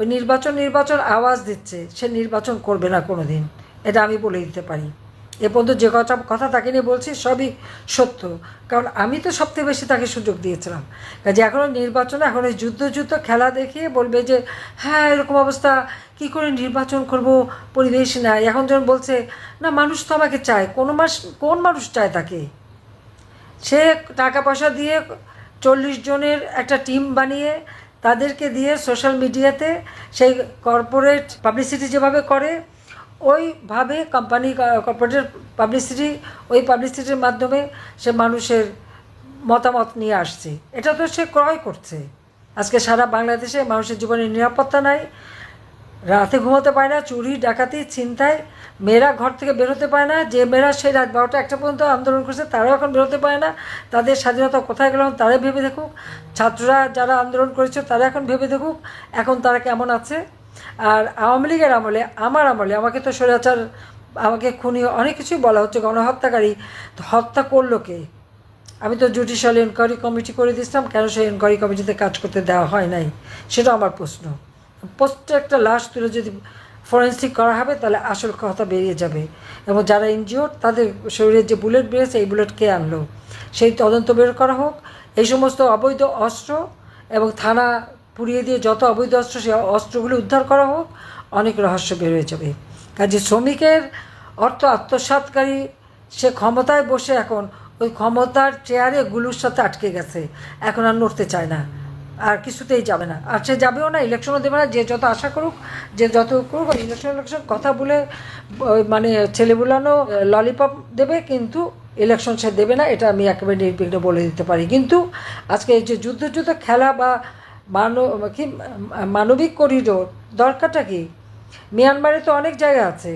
ওই নির্বাচন আওয়াজ দিচ্ছে, সে নির্বাচন করবে না কোনো দিন, এটা আমি বলে দিতে পারি। এ পর্যন্ত যে কথা তাকে নিয়ে বলছি সবই সত্য, কারণ আমি তো সবথেকে বেশি তাকে সুযোগ দিয়েছিলাম। কাজে এখনও নির্বাচনে এখন ওই যুদ্ধ খেলা দেখিয়ে বলবে যে হ্যাঁ এরকম অবস্থা, কি করে নির্বাচন করব, পরিবেশ নাই। এখন যখন বলছে না মানুষ তো আমাকে চায়, কোন মানুষ চায় তাকে? সে টাকা পয়সা দিয়ে 40 জনের একটা টিম বানিয়ে তাদেরকে দিয়ে সোশ্যাল মিডিয়াতে সেই কর্পোরেট পাবলিসিটি যেভাবে করে ওইভাবে কর্পোরেটের পাবলিসিটি, ওই পাবলিসিটির মাধ্যমে সে মানুষের মতামত নিয়ে আসছে। এটা তো সে ক্রয় করছে। আজকে সারা বাংলাদেশে মানুষের জীবনের নিরাপত্তা নাই, রাতে ঘুমোতে পারে না, চুরি ডাকাতি ছিনতাই, মেয়েরা ঘর থেকে বেরোতে পারে না। যে মেয়েরা সেই রাত 12টা 1টা পর্যন্ত আন্দোলন করছে তারাও এখন বেরোতে পারে না। তাদের স্বাধীনতা কোথায় গেল তারাই ভেবে দেখুক। ছাত্ররা যারা আন্দোলন করেছে তারা এখন ভেবে দেখুক এখন তারা কেমন আছে। আর আওয়ামী লীগের আমলে, আমার আমলে আমাকে তো স্বৈরাচার, আমাকে খুনি, অনেক কিছুই বলা হচ্ছে, গণহত্যাকারী। তো হত্যা করলো কে? আমি তো জুডিশিয়াল এনকোয়ারি কমিটি করে দিয়েছিলাম, কেন সেই এনকোয়ারি কমিটিতে কাজ করতে দেওয়া হয় নাই সেটা আমার প্রশ্ন। প্রত্যেকটা লাশ তুলে যদি ফরেন্সিক করা হবে তাহলে আসল কথা বেরিয়ে যাবে, এবং যারা ইনজিওর্ড তাদের শরীরে যে বুলেট বেরিয়েছে এই বুলেট কে আনলো সেই তদন্ত বের করা হোক। এই সমস্ত অবৈধ অস্ত্র এবং থানা পুড়িয়ে দিয়ে যত অবৈধ অস্ত্র সেই অস্ত্রগুলি উদ্ধার করা হোক, অনেক রহস্য বের হয়ে যাবে। কাজে শ্রমিকের অর্থ আত্মসাৎকারী সে ক্ষমতায় বসে এখন ওই ক্ষমতার চেয়ারে গুলুর সাথে আটকে গেছে, এখন আর নড়তে চায় না, আর কিছুতেই যাবে না, আর সে যাবেও না, ইলেকশনও দেবে না। যে যত আশা করুক, যে যত করুক, ইলেকশন কথা বলে মানে ছেলেগুলানো ললিপপ দেবে, কিন্তু ইলেকশন সে দেবে না, এটা আমি একেবারে নির্বিঘ্ন বলে দিতে পারি। কিন্তু আজকে এই যে যুদ্ধ খেলা বা মানবিক করিডোর দরকারটা কি? মিয়ানমারে তো অনেক জায়গা আছে,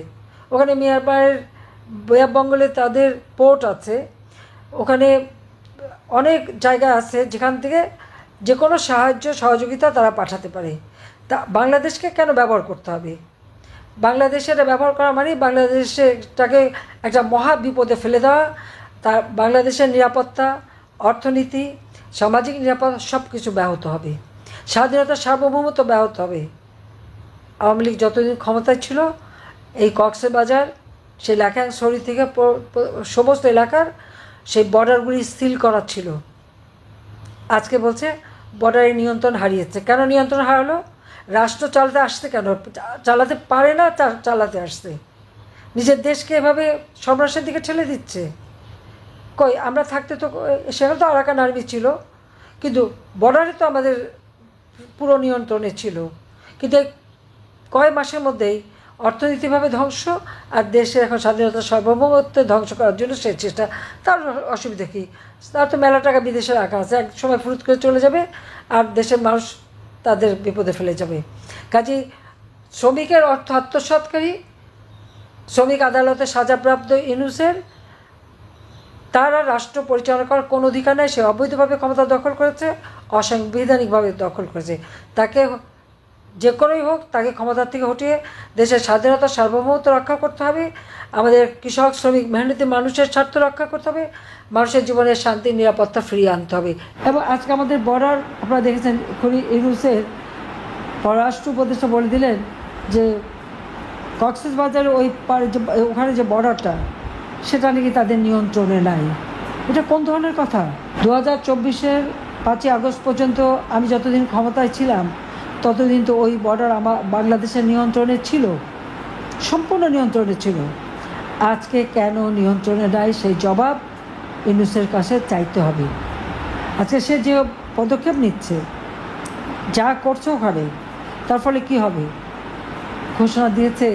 ওখানে মিয়ানমারের বেঙ্গলে তাদের পোর্ট আছে, ওখানে অনেক জায়গা আছে যেখান থেকে যে কোনো সাহায্য সহযোগিতা তারা পাঠাতে পারে। তা বাংলাদেশকে কেন ব্যবহার করতে হবে? বাংলাদেশে এটা ব্যবহার করা মানে বাংলাদেশটাকে একটা মহা বিপদে ফেলে দেওয়া। তার বাংলাদেশের নিরাপত্তা, অর্থনীতি, সামাজিক নিরাপত্তা সব কিছু ব্যাহত হবে, স্বাধীনতা সার্বভৌমত্ব ব্যাহত হবে। আওয়ামী লীগ যতদিন ক্ষমতায় ছিল এই কক্সবাজার, সেই লাখাংছড়ি থেকে সমস্ত এলাকার সেই বর্ডারগুলি সিল করা ছিল। আজকে বলছে বর্ডারের নিয়ন্ত্রণ হারিয়েছে। কেন নিয়ন্ত্রণ হারালো? রাষ্ট্র চালাতে আসছে কেন? চালাতে পারে না, চালাতে আসছে। নিজের দেশকে এভাবে সন্ত্রাসের দিকে ঠেলে দিচ্ছে। কই আমরা থাকতে তো সেখানে তো আরাকান আর্মি ছিল, কিন্তু বর্ডারে তো আমাদের পুরো নিয়ন্ত্রণে ছিল। কিন্তু কয় মাসের মধ্যেই অর্থনীতিভাবে ধ্বংস, আর দেশের এখন স্বাধীনতা সার্বভৌমত্ব ধ্বংস করার জন্য সেই চেষ্টা। তার অসুবিধা কী? তার তো মেলা টাকা বিদেশে রাখা আছে, এক সময় ফুরুত করে চলে যাবে আর দেশের মানুষ তাদের বিপদে ফেলে যাবে। কাজেই শ্রমিকের অর্থ আত্মসাৎকারী, শ্রমিক আদালতে সাজাপ্রাপ্ত ইউনূসের, তার আর রাষ্ট্র পরিচালনা করার কোনো অধিকার নেই। সে অবৈধভাবে ক্ষমতা দখল করেছে, অসাংবিধানিকভাবে দখল করেছে। তাকে যে কোনোই হোক তাকে ক্ষমতার থেকে হটিয়ে দেশের স্বাধীনতা সার্বভৌমত্ব রক্ষা করতে হবে, আমাদের কৃষক শ্রমিক মেহনতি মানুষের স্বার্থ রক্ষা করতে হবে, মানুষের জীবনের শান্তি নিরাপত্তা ফিরিয়ে আনতে হবে। এবং আজকে আমাদের বর্ডার আপনারা দেখেছেন, ইউনূসের পররাষ্ট্র উপদেষ্টা বলে দিলেন যে কক্সবাজারের ওই ওখানে যে বর্ডারটা সেটা নাকি তাদের নিয়ন্ত্রণে নাই। এটা কোন ধরনের কথা? 2024-এর 5ই আগস্ট পর্যন্ত আমি যতদিন ক্ষমতায় ছিলাম ততদিন তো ওই বর্ডার আমার বাংলাদেশের নিয়ন্ত্রণে ছিল, সম্পূর্ণ নিয়ন্ত্রণে ছিল। আজকে কেন নিয়ন্ত্রণে নাই সেই জবাব ইউনূসের কাছে চাইতে হবে। আজকে সে যে পদক্ষেপ নিচ্ছে, যা করছে ওখানে, তার ফলে কী হবে? ঘোষণা দিয়েছে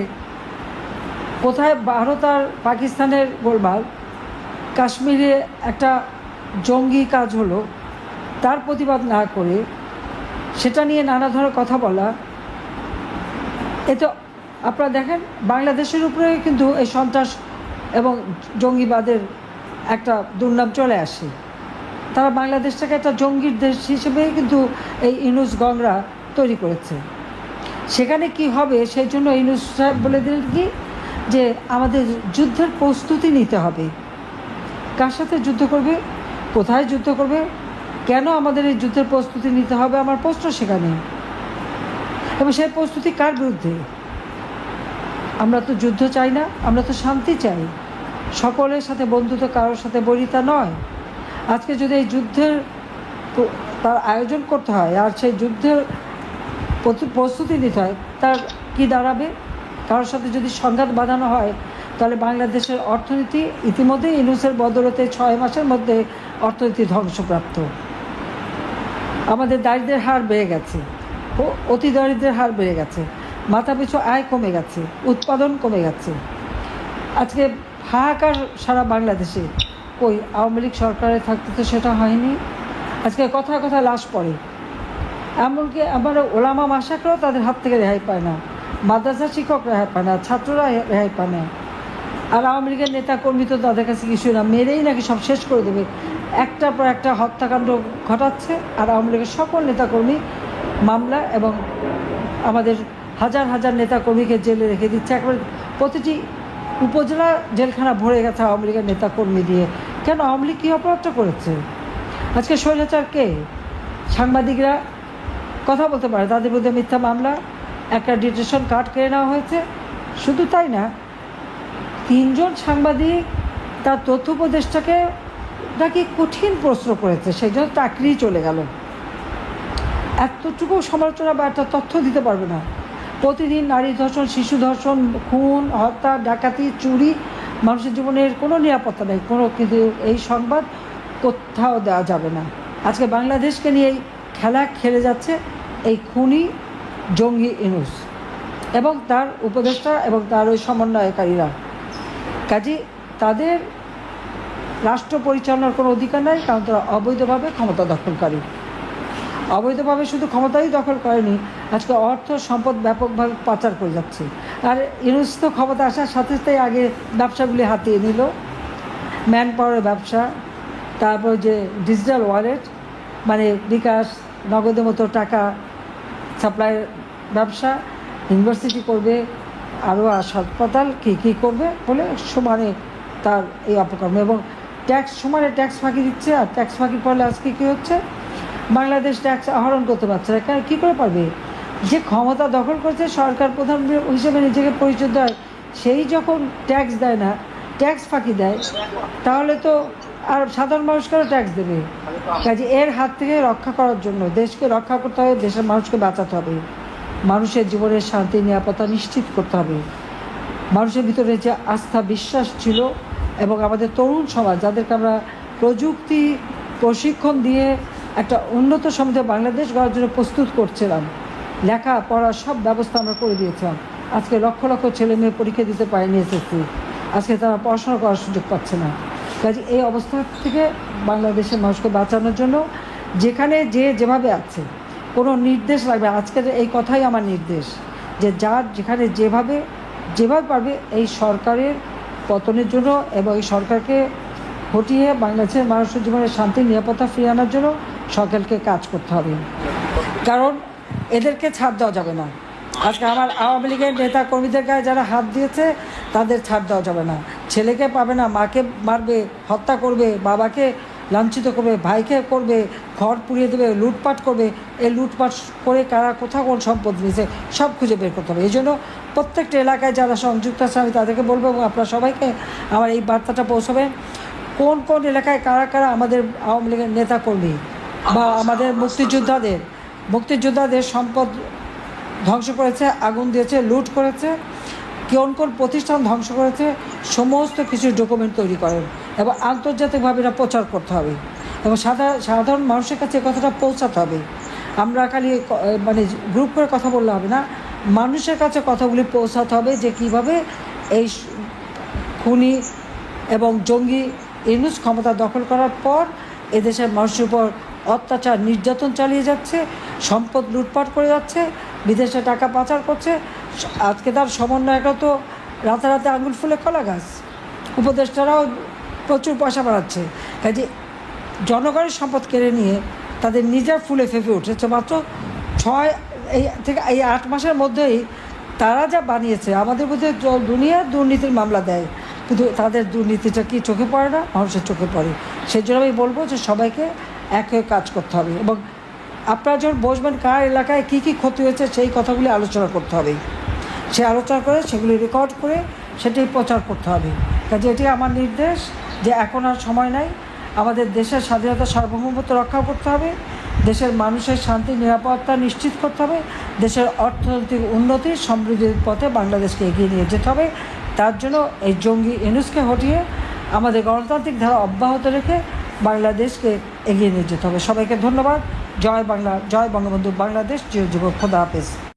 কোথায় ভারত আর পাকিস্তানের গোলমাল, কাশ্মীরে একটা জঙ্গি কাজ হলো, তার প্রতিবাদ না করে সেটা নিয়ে নানা ধরনের কথা বলা। এ তো আপনারা দেখেন বাংলাদেশের উপরে কিন্তু এই সন্ত্রাস এবং জঙ্গিবাদের একটা দুর্নাম চলে আসে। তারা বাংলাদেশটাকে একটা জঙ্গির দেশ হিসেবে কিন্তু এই ইউনূস গংরা তৈরি করেছে। সেখানে কি হবে সেই জন্য ইউনূস সাহেব বলে দিলেন কি যে আমাদের যুদ্ধের প্রস্তুতি নিতে হবে। কার সাথে যুদ্ধ করবে, কোথায় যুদ্ধ করবে, কেন আমাদের এই যুদ্ধের প্রস্তুতি নিতে হবে, আমার প্রশ্ন সেখানে। এবং সেই প্রস্তুতি কার বিরুদ্ধে? আমরা তো যুদ্ধ চাই না, আমরা তো শান্তি চাই, সকলের সাথে বন্ধুত্ব, কারোর সাথে বৈরিতা নয়। আজকে যদি এই যুদ্ধের তার আয়োজন করতে হয় আর সেই যুদ্ধের প্রস্তুতি নিতে হয়, তার কি দাঁড়াবে? কারোর সাথে যদি সংঘাত বাঁধানো হয়, তাহলে বাংলাদেশের অর্থনীতি ইতিমধ্যেই ইউনূসের বদৌলতে 6 মাসের মধ্যে অর্থনীতি ধ্বংসপ্রাপ্ত। আমাদের দারিদ্র্যের হার বেড়ে গেছে, অতি দারিদ্র্যের হার বেড়ে গেছে, মাথাপিছু আয় কমে গেছে, উৎপাদন কমে গেছে। আজকে হাহাকার সারা বাংলাদেশে। কই আওয়ামী লীগ সরকারে থাকতে তো সেটা হয়নি। আজকে কথায় কথায় লাশ পড়ে, এমনকি আমার ওলামা মাসাকরাও তাদের হাত থেকে রেহাই পায় না, মাদ্রাসা শিক্ষক রেহাই পায় না, ছাত্ররা রেহাই পায় না। আর আওয়ামী লীগের নেতাকর্মী তো তাদের কাছে কিছুই না, মেরেই নাকি সব শেষ করে দেবে। একটার পর একটা হত্যাকাণ্ড ঘটাচ্ছে, আর আওয়ামী লীগের সকল নেতাকর্মী মামলা এবং আমাদের হাজার হাজার নেতাকর্মীকে জেলে রেখে দিচ্ছে। একবারে প্রতিটি উপজেলা জেলখানা ভরে গেছে আওয়ামী লীগের নেতাকর্মী দিয়ে। কেন? আওয়ামী লীগ কী অপরাধটা করেছে? আজকে স্বৈরাচার কে? সাংবাদিকরা কথা বলতে পারে, তাদের বিরুদ্ধে মিথ্যা মামলা, একটা ডিটেনশন কার্ড কেড়ে নেওয়া হয়েছে। শুধু তাই না, 3 জন সাংবাদিক তার তথ্য উপদেষ্টাকে নাকি কঠিন প্রশ্ন করেছে, সেই জন্য চাকরি চলে গেল। এতটুকু সমালোচনা বা একটা তথ্য দিতে পারবে না। প্রতিদিন নারী ধর্ষণ, শিশু ধর্ষণ, খুন, হত্যা, ডাকাতি, চুরি, মানুষের জীবনের কোনো নিরাপত্তা নেই, কোনো। কিন্তু এই সংবাদ কোথাও দেওয়া যাবে না। আজকে বাংলাদেশকে নিয়ে এই খেলা খেলে যাচ্ছে এই খুনি জঙ্গি ইউনূস এবং তার উপদেষ্টা এবং তার ওই সমন্বয়কারীরা। কাজে তাদের রাষ্ট্র পরিচালনার কোনো অধিকার নাই, কারণ তারা অবৈধভাবে ক্ষমতা দখলকারী। অবৈধভাবে শুধু ক্ষমতাই দখল করেনি, আজকে অর্থ সম্পদ ব্যাপকভাবে পাচার করে যাচ্ছে। আর ইউনূস তো ক্ষমতা আসার সাথে সাথে আগে ব্যবসাগুলি হাতিয়ে নিল, ম্যান পাওয়ারের ব্যবসা, তারপর যে ডিজিটাল ওয়ালেট মানে বিকাশ, নগদের মতো টাকা সাপ্লাইয়ের ব্যবসা, ইউনিভার্সিটি করবে, আরও হাসপাতাল কী কী করবে বলে সমানে তার এই অপকর্ম। এবং ট্যাক্স সমানে ট্যাক্স ফাঁকি দিচ্ছে। আর ট্যাক্স ফাঁকি করলে আজকে কী হচ্ছে? বাংলাদেশ ট্যাক্স আহরণ করতে পারছে না। কেন? কী করে পারবে? যে ক্ষমতা দখল করছে, সরকার প্রধান হিসেবে নিজেকে পরিচয় দেয়, সেই যখন ট্যাক্স দেয় না, ট্যাক্স ফাঁকি দেয়, তাহলে তো আর সাধারণ মানুষকেও ট্যাক্স দেবে। কাজে এর হাত থেকে রক্ষা করার জন্য দেশকে রক্ষা করতে হবে, দেশের মানুষকে বাঁচাতে হবে, মানুষের জীবনের শান্তি নিরাপত্তা নিশ্চিত করতে হবে। মানুষের ভিতরে যে আস্থা বিশ্বাস ছিল এবং আমাদের তরুণ সমাজ, যাদেরকে আমরা প্রযুক্তি প্রশিক্ষণ দিয়ে একটা উন্নত সমাজে বাংলাদেশ গড়ার জন্য প্রস্তুত করছিলাম, লেখা পড়া সব ব্যবস্থা আমরা করে দিয়েছিলাম। আজকে লক্ষ লক্ষ ছেলে মেয়ে পরীক্ষা দিতে পারেনি এসএসসি, আজকে তারা পড়াশোনা করার সুযোগ পাচ্ছে না। কাজে এই অবস্থা থেকে বাংলাদেশের মানুষকে বাঁচানোর জন্য যেখানে যে যেভাবে আছে, কোনো নির্দেশ লাগবে। আজকের এই কথাই আমার নির্দেশ, যে যার যেখানে যেভাবে পারবে এই সরকারের পতনের জন্য এবং এই সরকারকে হটিয়ে বাংলাদেশের মানুষের জীবনের শান্তি নিরাপত্তা ফিরিয়ে আনার জন্য সকলকে কাজ করতে হবে। কারণ এদেরকে ছাড় দেওয়া যাবে না। আজকে আমার আওয়ামী লীগের নেতা কর্মীদের গায়ে যারা হাত দিয়েছে তাদের ছাড় দেওয়া যাবে না। ছেলেকে পাবে না, মাকে মারবে, হত্যা করবে, বাবাকে লাঞ্ছিত করবে, ভাইকে করবে, ঘর পুড়িয়ে দেবে, লুটপাট করবে। এই লুটপাট করে কারা কোথাও কোন সম্পদ নিয়েছে সব খুঁজে বের করতে হবে। এই জন্য প্রত্যেকটা এলাকায় যারা সংযুক্ত আছে আমি তাদেরকে বলবো, এবং আপনারা সবাইকে আমার এই বার্তাটা পৌঁছাবেন, কোন কোন এলাকায় কারা কারা আমাদের আওয়ামী লীগের নেতাকর্মী বা আমাদের মুক্তিযোদ্ধাদের সম্পদ ধ্বংস করেছে, আগুন দিয়েছে, লুট করেছে, কোন কোন প্রতিষ্ঠান ধ্বংস করেছে, সমস্ত কিছু ডকুমেন্ট তৈরি করেন এবং আন্তর্জাতিকভাবে এটা প্রচার করতে হবে এবং সাধারণ মানুষের কাছে এই কথাটা পৌঁছাতে হবে। আমরা খালি মানে গ্রুপ করে কথা বললে হবে না, মানুষের কাছে কথাগুলি পৌঁছাতে হবে যে কীভাবে এই খুনি এবং জঙ্গি ইউনূস ক্ষমতা দখল করার পর এদেশের মানুষের উপর অত্যাচার নির্যাতন চালিয়ে যাচ্ছে, সম্পদ লুটপাট করে যাচ্ছে, বিদেশে টাকা পাচার করছে। আজকে তার সমন্বয়করা তো রাতারাতি আঙুল ফুলে কলা গাছ, উপদেষ্টারাও প্রচুর পয়সা বাড়াচ্ছে। কাজে জনগণের সম্পদ কেড়ে নিয়ে তাদের নিজের ফুলে ফেঁপে উঠেছে। মাত্র 8 মাসের মধ্যেই তারা যা বানিয়েছে, আমাদের মধ্যে দুনিয়ার দুর্নীতির মামলা দেয়, কিন্তু তাদের দুর্নীতিটা কি চোখে পড়ে না? মানুষের চোখে পড়ে। সেই জন্য আমি বলবো যে সবাইকে এক হয়ে কাজ করতে হবে এবং আপনারা যখন বসবেন কার এলাকায় কী কী ক্ষতি হয়েছে সেই কথাগুলি আলোচনা করতে হবে, সে আলোচনা করে সেগুলি রেকর্ড করে সেটাই প্রচার করতে হবে। কাজে এটি আমার নির্দেশ যে এখন আর সময় নাই, আমাদের দেশের স্বাধীনতা সার্বভৌমত্ব রক্ষা করতে হবে, দেশের মানুষের শান্তি নিরাপত্তা নিশ্চিত করতে হবে, দেশের অর্থনৈতিক উন্নতি সমৃদ্ধির পথে বাংলাদেশকে এগিয়ে নিয়ে যেতে হবে। তার জন্য এই জঙ্গি ইউনূসকে হটিয়ে আমাদের গণতান্ত্রিক ধারা অব্যাহত রেখে বাংলাদেশকে এগিয়ে নিয়ে যেতে হবে। সবাইকে ধন্যবাদ। জয় বাংলা, জয় বঙ্গবন্ধু, বাংলাদেশ চিরজীবন। খোদা হাফেজ।